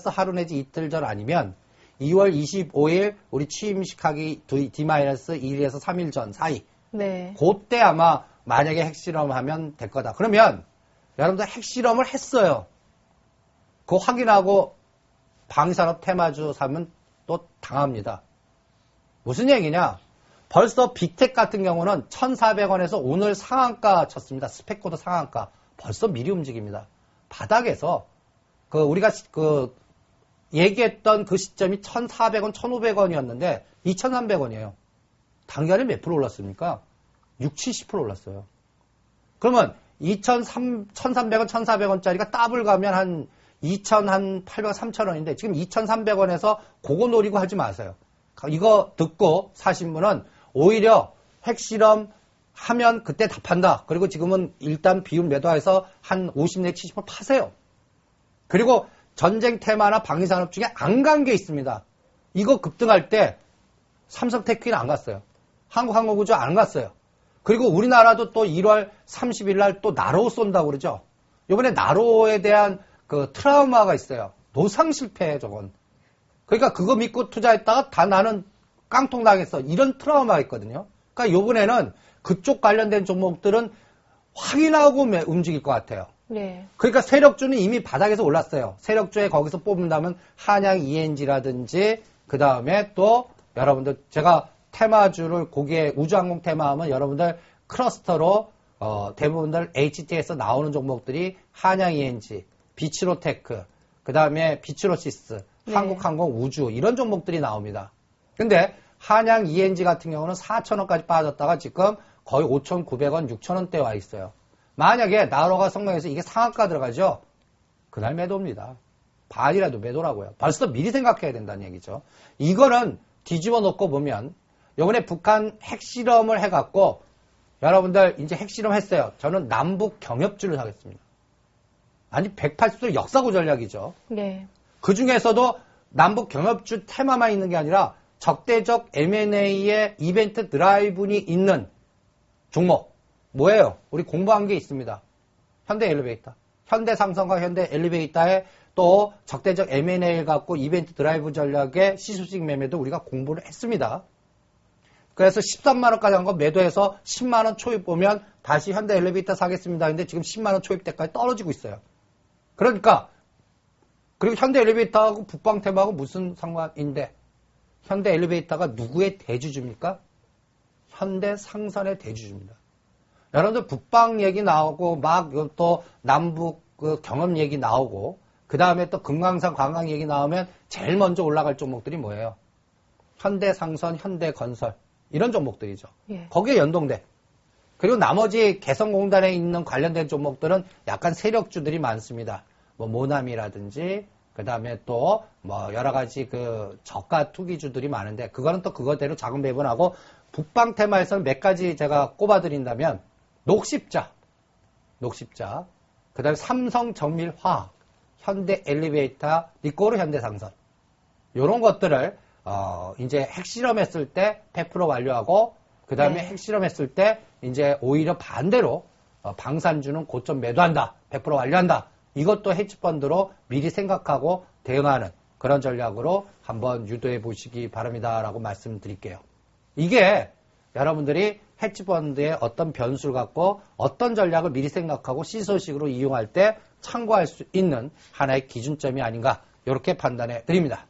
하루 내지 이틀 전 아니면 2월 25일 우리 취임식 하기 D-2일에서 3일 전 사이. 네. 그때 아마 만약에 핵실험하면 될 거다. 그러면 여러분들 핵실험을 했어요. 그거 확인하고 방위산업 테마주 사면 또 당합니다. 무슨 얘기냐? 벌써 빅텍 같은 경우는 1,400원에서 오늘 상한가 쳤습니다. 스펙코드 상한가. 벌써 미리 움직입니다. 바닥에서 우리가 얘기했던 그 시점이 1,400원, 1,500원이었는데 2,300원이에요. 단기간에 몇 프로 올랐습니까? 60, 70% 올랐어요. 그러면 1,300원, 1,400원짜리가 더블 가면 한 2,800원, 3,000원인데 지금 2,300원에서 그거 노리고 하지 마세요. 이거 듣고 사신 분은 오히려 핵실험 하면 그때 다 판다. 그리고 지금은 일단 비율 매도해서 한 50 내지 70% 파세요. 그리고 전쟁 테마나 방위산업 중에 안 간 게 있습니다. 이거 급등할 때 삼성테크는 안 갔어요. 한국항공우주 안 갔어요. 그리고 우리나라도 또 1월 30일 날 또 나로 쏜다고 그러죠. 이번에 나로에 대한 그 트라우마가 있어요. 노상 실패 저건. 그러니까 그거 믿고 투자했다가 다 나는 깡통 당했어. 이런 트라우마가 있거든요. 그러니까 이번에는 그쪽 관련된 종목들은 확인하고 움직일 것 같아요. 네. 그러니까 세력주는 이미 바닥에서 올랐어요. 세력주에 거기서 뽑는다면 한양 ENG라든지 그 다음에 또 여러분들 제가 테마주를 거기에 우주항공 테마하면 여러분들 클러스터로 대부분들 HT에서 나오는 종목들이 한양 ENG, 비치로테크, 그 다음에 비치로시스, 네. 한국항공 우주 이런 종목들이 나옵니다. 근데 한양 ENG 같은 경우는 4,000원까지 빠졌다가 지금 거의 5,900원, 6,000원대 와 있어요. 만약에 나로가 성공해서 이게 상한가 들어가죠? 그날 매도입니다. 반이라도 매도라고요. 벌써 미리 생각해야 된다는 얘기죠. 이거는 뒤집어 놓고 보면 이번에 북한 핵실험을 해갖고 여러분들 이제 핵실험 했어요. 저는 남북 경협주를 하겠습니다. 아니 180도 역사고 전략이죠. 네. 그 중에서도 남북 경협주 테마만 있는 게 아니라 적대적 M&A의 이벤트 드라이브니 있는 종목 뭐예요? 우리 공부한 게 있습니다. 현대 엘리베이터. 현대 상성과 현대 엘리베이터에 또 적대적 M&A를 갖고 이벤트 드라이브 전략의 시수식 매매도 우리가 공부를 했습니다. 그래서 13만원까지 한 거 매도해서 10만원 초입 보면 다시 현대 엘리베이터 사겠습니다. 근데 지금 10만원 초입 때까지 떨어지고 있어요. 그러니까 그리고 현대 엘리베이터하고 북방테마하고 무슨 상관인데 현대 엘리베이터가 누구의 대주주입니까? 현대 상선의 대주주입니다. 여러분들 북방 얘기 나오고 막 또 남북 그 경험 얘기 나오고 그 다음에 또 금강산 관광 얘기 나오면 제일 먼저 올라갈 종목들이 뭐예요? 현대상선, 현대건설 이런 종목들이죠. 예. 거기에 연동돼. 그리고 나머지 개성공단에 있는 관련된 종목들은 약간 세력주들이 많습니다. 뭐 모남이라든지 그 다음에 또 뭐 여러 가지 그 저가 투기주들이 많은데 그거는 또 그거대로 자금 배분하고 북방 테마에서는 몇 가지 제가 꼽아드린다면 녹십자, 그 다음에 삼성정밀화학, 현대 엘리베이터, 리코르 현대상선 이런 것들을 이제 핵실험했을 때 100% 완료하고 그 다음에 네. 핵실험했을 때 이제 오히려 반대로 방산주는 고점 매도한다, 100% 완료한다. 이것도 헤지펀드로 미리 생각하고 대응하는 그런 전략으로 한번 유도해 보시기 바랍니다라고 말씀드릴게요. 이게 여러분들이 헤지펀드의 어떤 변수를 갖고 어떤 전략을 미리 생각하고 시소식으로 이용할 때 참고할 수 있는 하나의 기준점이 아닌가 이렇게 판단해 드립니다.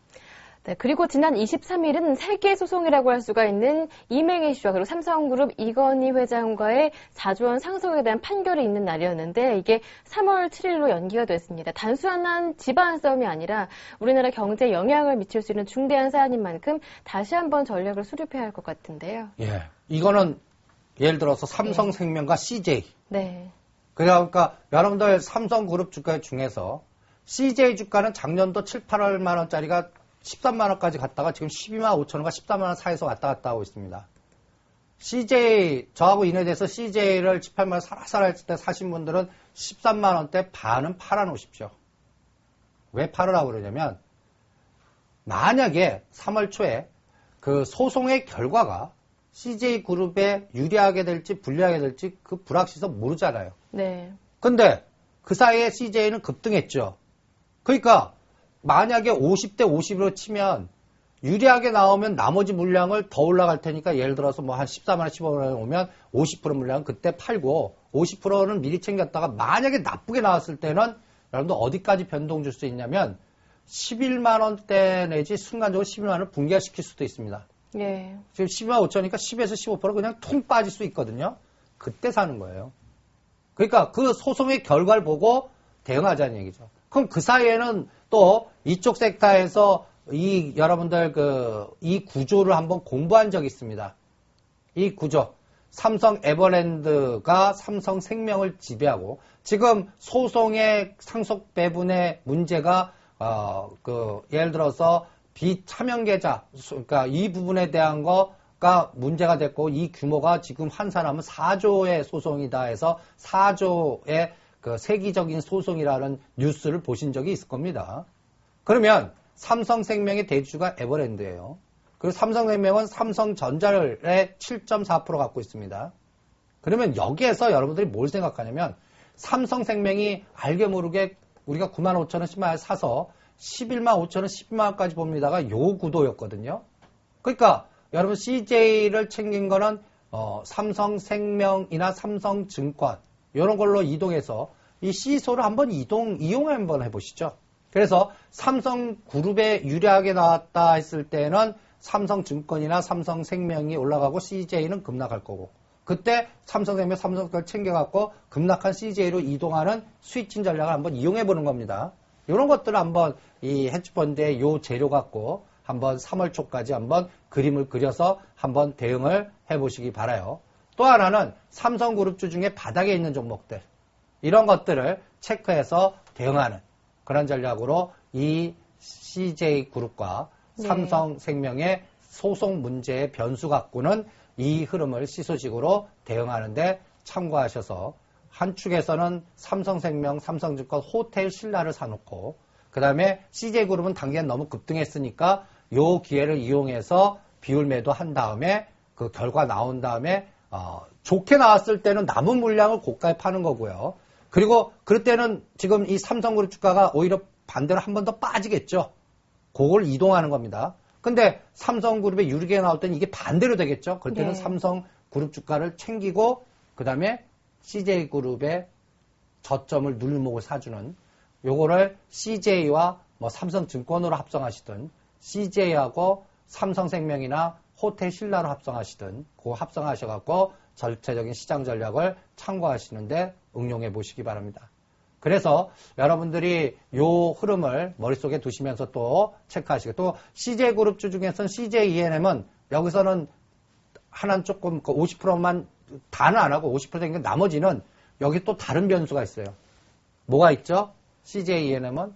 네, 그리고 지난 23일은 세계 소송이라고 할 수가 있는 이맹희 씨와 그리고 삼성그룹 이건희 회장과의 4조 원 상속에 대한 판결이 있는 날이었는데 이게 3월 7일로 연기가 됐습니다. 단순한 집안 싸움이 아니라 우리나라 경제에 영향을 미칠 수 있는 중대한 사안인 만큼 다시 한번 전략을 수립해야 할 것 같은데요. 예, 이거는 예를 들어서 삼성생명과 CJ. 네. 그러니까 여러분들 삼성그룹 주가 중에서 CJ 주가는 작년도 7, 8만 원짜리가 13만 원까지 갔다가 지금 12만 5천 원과 14만 원 사이에서 왔다 갔다 하고 있습니다. CJ, 저하고 인해돼서 CJ를 18만 원 살아살 때 사신 분들은 13만 원대 반은 팔아놓으십시오. 왜 팔으라고 그러냐면 만약에 3월 초에 그 소송의 결과가 CJ그룹에 유리하게 될지 불리하게 될지 그 불확실해서 모르잖아요. 네. 근데 그 사이에 CJ는 급등했죠. 그러니까 만약에 50대 50으로 치면 유리하게 나오면 나머지 물량을 더 올라갈 테니까 예를 들어서 뭐 한 14만 원, 15만 원 오면 50% 물량은 그때 팔고 50%는 미리 챙겼다가 만약에 나쁘게 나왔을 때는 여러분들 어디까지 변동 줄 수 있냐면 11만 원대 내지 순간적으로 11만 원을 붕괴시킬 수도 있습니다. 예. 지금 12만 5천이니까 10에서 15% 그냥 퉁 빠질 수 있거든요. 그때 사는 거예요. 그러니까 그 소송의 결과를 보고 대응하자는 얘기죠. 그럼 그 사이에는 또 이쪽 섹터에서 여러분들 이 구조를 한번 공부한 적이 있습니다. 이 구조. 삼성 에버랜드가 삼성생명을 지배하고 지금 소송의 상속 배분의 문제가 예를 들어서 비차명계좌, 그러니까 이 부분에 대한 거가 문제가 됐고 이 규모가 지금 환산하면 4조의 소송이다 해서 4조의 그 세기적인 소송이라는 뉴스를 보신 적이 있을 겁니다. 그러면 삼성생명의 대주주가 에버랜드예요. 그리고 삼성생명은 삼성전자를 7.4% 갖고 있습니다. 그러면 여기에서 여러분들이 뭘 생각하냐면 삼성생명이 알게 모르게 우리가 9만 5천 원, 10만 원 사서 11만 5천 원, 12만 원까지 봅니다가 요 구도였거든요. 그러니까 여러분 CJ를 챙긴 거는 삼성생명이나 삼성증권 이런 걸로 이동해서 이 C소를 한번 이용을 한번 해보시죠. 그래서 삼성그룹에 유리하게 나왔다 했을 때는 삼성증권이나 삼성생명이 올라가고 CJ는 급락할 거고 그때 삼성생명, 삼성걸 챙겨갖고 급락한 CJ로 이동하는 스위칭 전략을 한번 이용해보는 겁니다. 이런 것들을 한번 이 헤지펀드의 요 재료 갖고 한번 3월 초까지 한번 그림을 그려서 한번 대응을 해보시기 바라요. 또 하나는 삼성그룹주 중에 바닥에 있는 종목들 이런 것들을 체크해서 대응하는 그런 전략으로 이 CJ그룹과 삼성생명의 소송 문제의 변수 갖고는 이 흐름을 시소식으로 대응하는데 참고하셔서 한 축에서는 삼성생명, 삼성증권, 호텔 신라를 사놓고 그 다음에 CJ그룹은 당장 너무 급등했으니까 요 기회를 이용해서 비율 매도한 다음에 그 결과 나온 다음에 좋게 나왔을 때는 남은 물량을 고가에 파는 거고요. 그리고 그럴 때는 지금 이 삼성그룹 주가가 오히려 반대로 한 번 더 빠지겠죠. 그걸 이동하는 겁니다. 근데 삼성그룹에 유리하게 나올 때는 이게 반대로 되겠죠. 그럴 때는 삼성그룹 주가를 챙기고 그 다음에 CJ그룹의 저점을 눌림목을 사주는 요거를 CJ와 삼성증권으로 합성하시든 CJ하고 삼성생명이나 호텔 신라로 합성하시든 그거 합성하셔갖고 전체적인 시장 전략을 참고하시는데 응용해 보시기 바랍니다. 그래서 여러분들이 요 흐름을 머릿속에 두시면서 또 체크하시고 또 CJ그룹주 중에서는 CJENM은 여기서는 하나는 조금 50%만 다는 안 하고 50%인 게 나머지는 여기 또 다른 변수가 있어요. 뭐가 있죠? CJENM은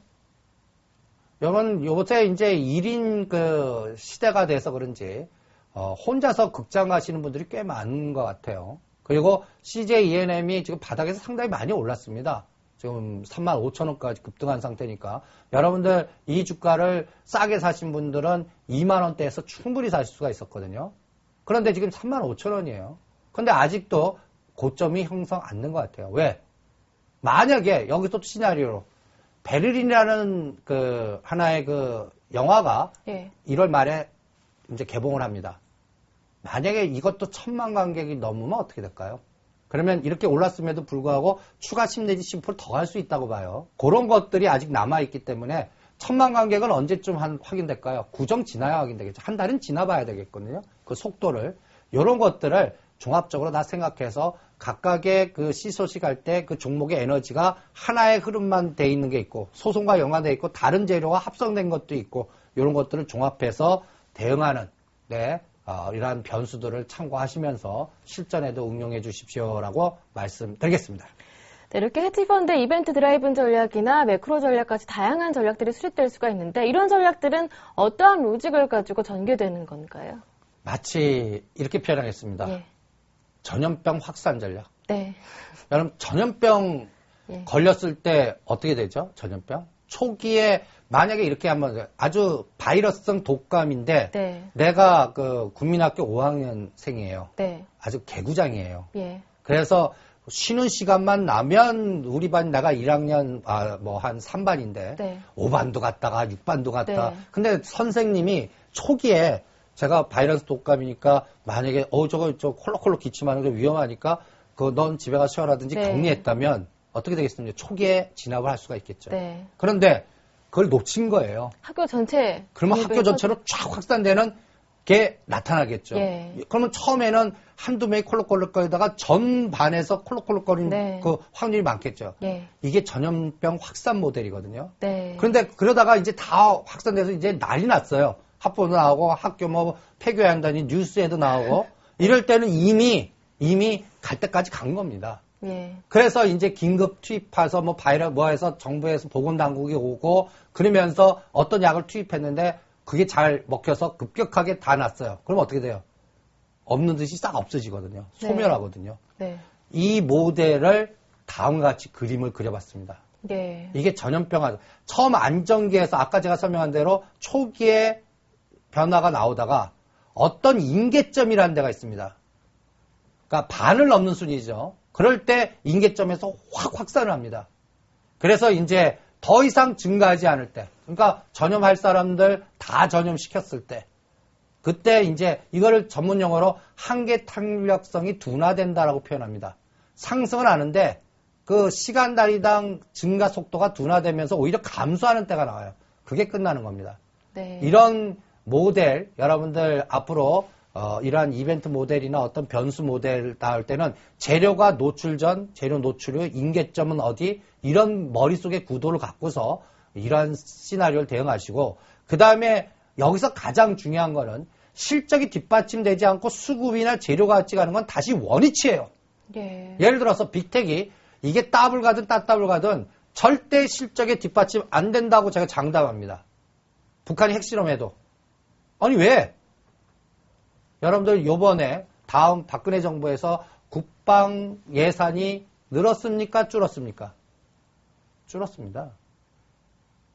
여러분 요새 이제 1인 그 시대가 돼서 그런지 혼자서 극장 가시는 분들이 꽤 많은 것 같아요. 그리고 CJENM이 지금 바닥에서 상당히 많이 올랐습니다. 지금 3만 5천 원까지 급등한 상태니까 여러분들 이 주가를 싸게 사신 분들은 2만 원대에서 충분히 사실 수가 있었거든요. 그런데 지금 3만 5천 원이에요. 근데 아직도 고점이 형성 안 된 것 같아요. 왜? 만약에 여기서 또 시나리오로 베를린이라는 그 하나의 그 영화가 1월 말에 이제 개봉을 합니다. 만약에 이것도 1,000만 관객이 넘으면 어떻게 될까요? 그러면 이렇게 올랐음에도 불구하고 추가 10 내지 10% 더 갈 수 있다고 봐요. 그런 것들이 아직 남아있기 때문에 1,000만 관객은 언제쯤 확인될까요? 구정 지나야 확인되겠죠. 한 달은 지나봐야 되겠거든요. 그 속도를. 이런 것들을 종합적으로 다 생각해서 각각의 그 시소식 할 때 그 종목의 에너지가 하나의 흐름만 돼 있는 게 있고 소송과 연관돼 있고 다른 재료와 합성된 것도 있고 이런 것들을 종합해서 대응하는 이러한 변수들을 참고하시면서 실전에도 응용해 주십시오라고 말씀드리겠습니다. 네, 이렇게 헤지펀드 이벤트 드라이븐 전략이나 매크로 전략까지 다양한 전략들이 수립될 수가 있는데 이런 전략들은 어떠한 로직을 가지고 전개되는 건가요? 마치 이렇게 표현하겠습니다. 전염병 확산 전략. 네. 여러분 전염병 걸렸을 때 어떻게 되죠? 전염병? 초기에 만약에 이렇게 한번 아주 바이러스성 독감인데 내가 그 국민학교 5학년생이에요. 아주 개구장이에요. 그래서 쉬는 시간만 나면 우리 반 내가 1학년 한 3반인데 5반도 갔다가 6반도 갔다가 근데 선생님이 초기에 제가 바이러스 독감이니까 만약에 저 콜록콜록 기침하는 게 위험하니까 넌 집에 가서 쉬어라든지 격리했다면 어떻게 되겠습니까? 초기에 진압을 할 수가 있겠죠. 그런데 그걸 놓친 거예요. 학교 전체. 그러면 학교 전체로 쫙 확산되는 게 나타나겠죠. 예. 그러면 처음에는 한두 명이 콜록콜록거리다가 전 반에서 콜록콜록거리는 네. 그 확률이 많겠죠. 예. 이게 전염병 확산 모델이거든요. 네. 그런데 그러다가 이제 다 확산돼서 이제 난리 났어요. 학부도 나오고 학교 뭐 폐교해야 한다니 뉴스에도 나오고 이럴 때는 이미 갈 때까지 간 겁니다. 예. 그래서 이제 긴급 투입해서 뭐 바이러스 뭐 해서 정부에서 보건당국이 오고 그러면서 어떤 약을 투입했는데 그게 잘 먹혀서 급격하게 다 났어요. 그럼 어떻게 돼요? 없는 듯이 싹 없어지거든요. 네. 소멸하거든요. 네. 이 모델을 다음과 같이 그림을 그려봤습니다. 예. 이게 전염병, 처음 안정기에서 아까 제가 설명한 대로 초기에 변화가 나오다가 어떤 임계점이라는 데가 있습니다. 그러니까 반을 넘는 순위죠. 그럴 때 임계점에서 확 확산을 합니다. 그래서 이제 더 이상 증가하지 않을 때, 그러니까 전염할 사람들 다 전염시켰을 때, 그때 이제 이거를 전문 용어로 한계 탄력성이 둔화된다라고 표현합니다. 상승은 하는데 그 시간 단위당 증가 속도가 둔화되면서 오히려 감소하는 때가 나와요. 그게 끝나는 겁니다. 네. 이런 모델, 여러분들 앞으로 이러한 이벤트 모델이나 어떤 변수 모델 나올 때는 재료가 노출 전, 재료 노출 후, 임계점은 어디, 이런 머릿속의 구도를 갖고서 이러한 시나리오를 대응하시고, 그 다음에 여기서 가장 중요한 거는 실적이 뒷받침되지 않고 수급이나 재료가 같이 가는 건 다시 원위치예요. 예. 예를 들어서 빅텍이 이게 따블 가든 따따블 가든 절대 실적에 뒷받침 안 된다고 제가 장담합니다. 북한이 핵실험해도. 아니 왜? 여러분들 요번에 다음 박근혜 정부에서 국방 예산이 늘었습니까? 줄었습니까? 줄었습니다.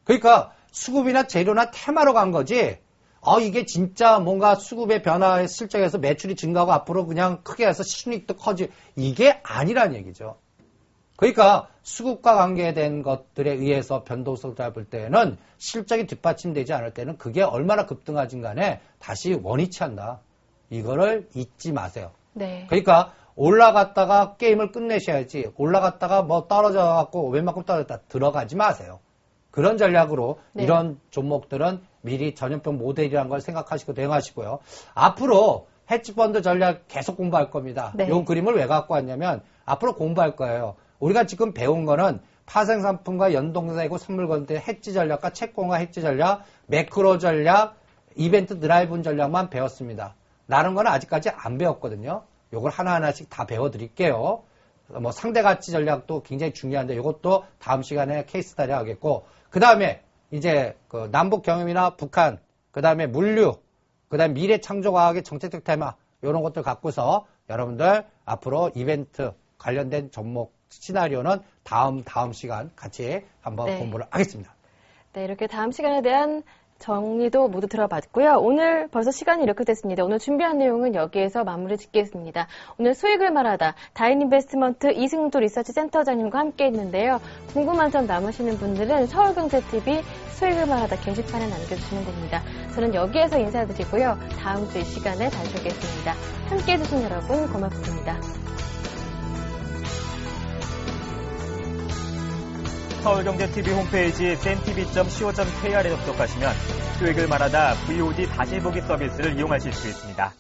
그러니까 수급이나 재료나 테마로 간 거지. 이게 진짜 뭔가 수급의 변화에 실적에서 매출이 증가하고 앞으로 그냥 크게 해서 순이익도 커지. 이게 아니란 얘기죠. 그러니까 수급과 관계된 것들에 의해서 변동성을 잡을 때는 실적이 뒷받침되지 않을 때는 그게 얼마나 급등하진 간에 다시 원위치한다. 이거를 잊지 마세요. 네. 그러니까 올라갔다가 게임을 끝내셔야지 올라갔다가 뭐 떨어져갖고 웬만큼 떨어졌다 들어가지 마세요. 그런 전략으로 네. 이런 종목들은 미리 전염병 모델이라는 걸 생각하시고 대응하시고요. 앞으로 헤지펀드 전략 계속 공부할 겁니다. 네. 이 그림을 왜 갖고 왔냐면 앞으로 공부할 거예요. 우리가 지금 배운 거는 파생상품과 연동되고 선물건대 해지 전략과 채권과 해지 전략, 매크로 전략, 이벤트 드라이브인 전략만 배웠습니다. 다른 거는 아직까지 안 배웠거든요. 요걸 하나하나씩 다 배워드릴게요. 뭐 상대가치 전략도 굉장히 중요한데 이것도 다음 시간에 케이스 스터디 하겠고, 그 다음에 이제 그 남북 경협이나 북한, 그 다음에 물류, 그 다음에 미래 창조과학의 정책적 테마 이런 것들 갖고서 여러분들 앞으로 이벤트 관련된 종목 시나리오는 다음 시간 같이 한번 네. 공부를 하겠습니다. 네, 이렇게 다음 시간에 대한 정리도 모두 들어봤고요. 오늘 벌써 시간이 이렇게 됐습니다. 오늘 준비한 내용은 여기에서 마무리 짓겠습니다. 오늘 수익을 말하다 다인인베스트먼트 이승도 리서치 센터장님과 함께 했는데요. 궁금한 점 남으시는 분들은 서울경제TV 수익을 말하다 게시판에 남겨주시면 됩니다. 저는 여기에서 인사드리고요. 다음 주 이 시간에 다시 오겠습니다. 함께 해주신 여러분 고맙습니다. 서울경제TV 홈페이지 쌤tv.co.kr에 접속하시면 수익을 말하다 VOD 다시 보기 서비스를 이용하실 수 있습니다.